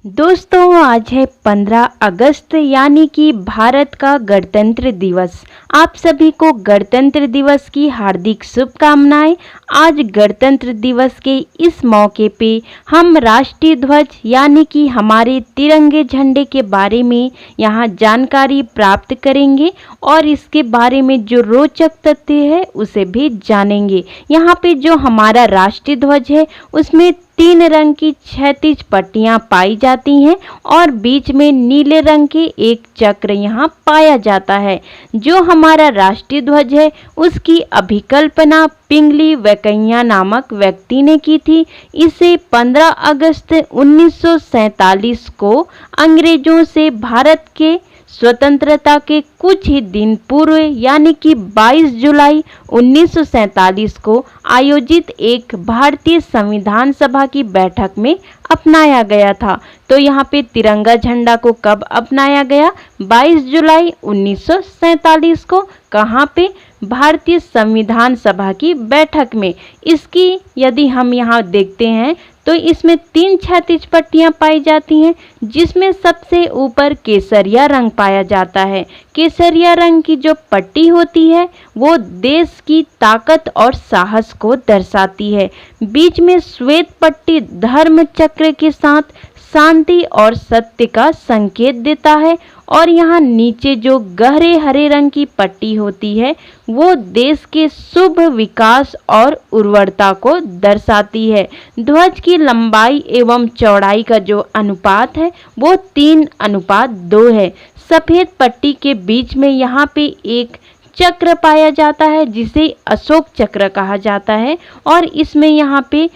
दोस्तों आज है 15 अगस्त यानी कि भारत का गणतंत्र दिवस। आप सभी को गणतंत्र दिवस की हार्दिक शुभकामनाएं। आज गणतंत्र दिवस के इस मौके पे हम राष्ट्रीय ध्वज यानी कि हमारे तिरंगे झंडे के बारे में यहाँ जानकारी प्राप्त करेंगे और इसके बारे में जो रोचक तथ्य है उसे भी जानेंगे। यहाँ पे जो हमारा राष्ट्रीय ध्वज है उसमें 3 रंग की 36 पट्टियां पाई जाती हैं और बीच में नीले रंग के एक चक्र यहाँ पाया जाता है। जो हमारा राष्ट्रीय ध्वज है उसकी अभिकल्पना पिंगली वेंकैया नामक व्यक्ति ने की थी। इसे 15 अगस्त 1947 को अंग्रेजों से भारत के स्वतंत्रता के कुछ ही दिन पूर्व यानी कि 22 जुलाई 1947 को आयोजित एक भारतीय संविधान सभा की बैठक में अपनाया गया था। तो यहाँ पे तिरंगा झंडा को कब अपनाया गया? 22 जुलाई 1947 को। कहाँ पे? भारतीय संविधान सभा की बैठक में। इसकी यदि हम यहाँ देखते हैं तो इसमें 3 36 पट्टियां पाई जाती हैं, जिसमें सबसे ऊपर केसरिया रंग पाया जाता है। केसरिया रंग की जो पट्टी होती है वो देश की ताकत और साहस को दर्शाती है। बीच में श्वेत पट्टी धर्म चक्र के साथ शांति और सत्य का संकेत देता है और यहाँ नीचे जो गहरे हरे रंग की पट्टी होती है वो देश के शुभ विकास और उर्वरता को दर्शाती है। ध्वज की लंबाई एवं चौड़ाई का जो अनुपात है वो 3:2 है। सफेद पट्टी के बीच में यहाँ पे एक चक्र पाया जाता है जिसे अशोक चक्र कहा जाता है और इसमें यहाँ पे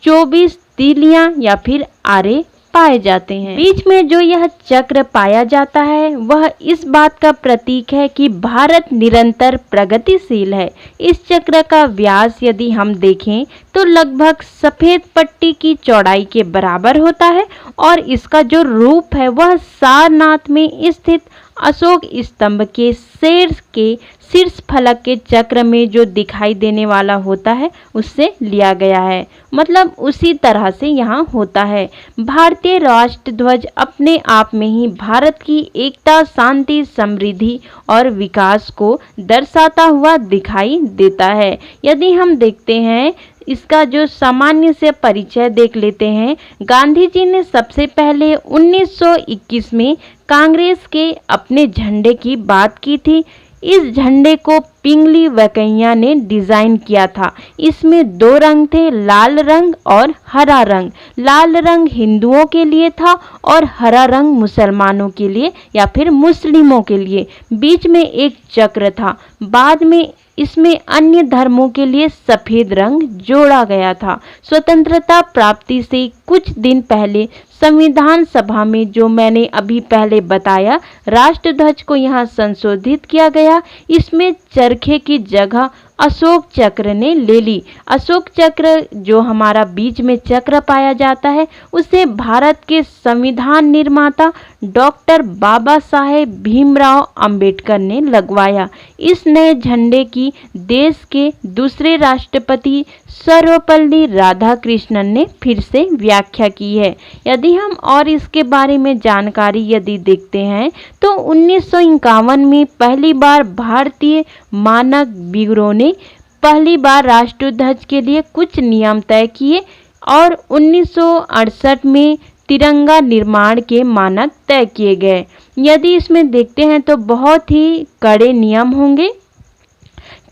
24 तीलियां या फिर आरे पाए जाते हैं। बीच में जो यह चक्र पाया जाता है वह इस बात का प्रतीक है कि भारत निरंतर प्रगतिशील है। इस चक्र का व्यास यदि हम देखें तो लगभग सफेद पट्टी की चौड़ाई के बराबर होता है और इसका जो रूप है वह सारनाथ में स्थित अशोक स्तंभ के शेर के शीर्ष फलक के चक्र में जो दिखाई देने वाला होता है उससे लिया गया है। मतलब उसी तरह से यहाँ होता है। भारतीय राष्ट्र ध्वज अपने आप में ही भारत की एकता, शांति, समृद्धि और विकास को दर्शाता हुआ दिखाई देता है। यदि हम देखते हैं इसका जो सामान्य से परिचय देख लेते हैं। गांधी जी ने सबसे पहले 1921 में कांग्रेस के अपने झंडे की बात की थी। इस झंडे को पिंगली वेंकैया ने डिजाइन किया था। इसमें 2 रंग थे, लाल रंग और हरा रंग। लाल रंग हिंदुओं के लिए था और हरा रंग मुसलमानों के लिए या फिर मुस्लिमों के लिए। बीच में एक चक्र था। बाद में इसमें अन्य धर्मों के लिए सफेद रंग जोड़ा गया था। स्वतंत्रता प्राप्ति से कुछ दिन पहले संविधान सभा में जो मैंने अभी पहले बताया राष्ट्रध्वज को यहाँ संशोधित किया गया। इसमें चरखे की जगह अशोक चक्र ने ले ली। अशोक चक्र जो हमारा बीच में चक्र पाया जाता है उसे भारत के संविधान निर्माता डॉक्टर बाबा साहेब भीमराव अंबेडकर ने लगवाया। इस नए झंडे की देश के दूसरे राष्ट्रपति सर्वपल्ली राधाकृष्णन ने फिर से व्याख्या की है। यदि हम और इसके बारे में जानकारी यदि देखते हैं तो 1951 में पहली बार भारतीय मानक ब्यूरो ने पहली बार राष्ट्रध्वज के लिए कुछ नियम तय किए और 1968 में तिरंगा निर्माण के मानक तय किए गए। यदि इसमें देखते हैं तो बहुत ही कड़े नियम होंगे।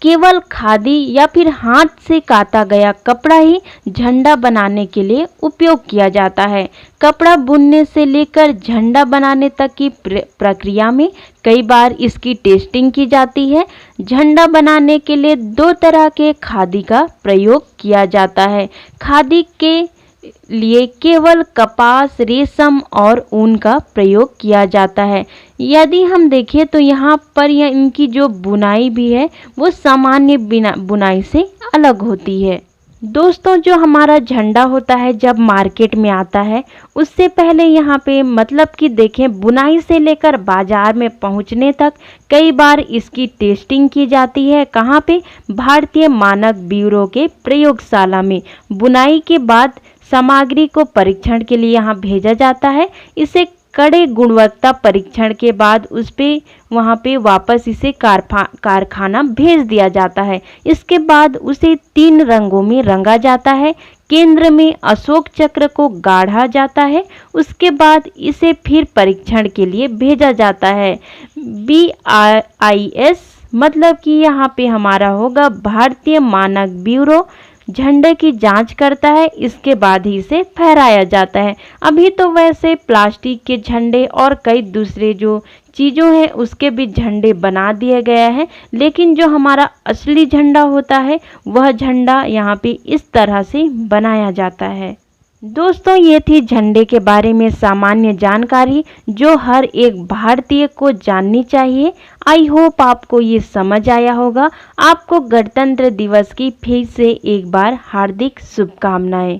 केवल खादी या फिर हाथ से काता गया कपड़ा ही झंडा बनाने के लिए उपयोग किया जाता है। कपड़ा बुनने से लेकर झंडा बनाने तक की प्रक्रिया में कई बार इसकी टेस्टिंग की जाती है। झंडा बनाने के लिए 2 तरह के खादी का प्रयोग किया जाता है। खादी के लिए केवल कपास, रेशम और ऊन का प्रयोग किया जाता है। यदि हम देखें तो यहाँ पर इनकी जो बुनाई भी है वो सामान्य बुनाई से अलग होती है। दोस्तों जो हमारा झंडा होता है जब मार्केट में आता है उससे पहले यहाँ पे मतलब कि देखें बुनाई से लेकर बाजार में पहुँचने तक कई बार इसकी टेस्टिंग की जाती है। कहाँ पे? भारतीय मानक ब्यूरो के प्रयोगशाला में। बुनाई के बाद सामग्री को परीक्षण के लिए यहाँ भेजा जाता है। इसे कड़े गुणवत्ता परीक्षण के बाद उस पे वहाँ पे वापस इसे कारखाना भेज दिया जाता है। इसके बाद उसे 3 रंगों में रंगा जाता है। केंद्र में अशोक चक्र को गाढ़ा जाता है। उसके बाद इसे फिर परीक्षण के लिए भेजा जाता है। BIS मतलब कि यहाँ पे हमारा होगा भारतीय मानक ब्यूरो झंडे की जांच करता है। इसके बाद ही इसे फहराया जाता है। अभी तो वैसे प्लास्टिक के झंडे और कई दूसरे जो चीज़ों हैं उसके भी झंडे बना दिया गया है, लेकिन जो हमारा असली झंडा होता है वह झंडा यहाँ पे इस तरह से बनाया जाता है। दोस्तों, ये थी झंडे के बारे में सामान्य जानकारी जो हर एक भारतीय को जाननी चाहिए। आई होप आपको ये समझ आया होगा। आपको गणतंत्र दिवस की फिर से एक बार हार्दिक शुभकामनाएं।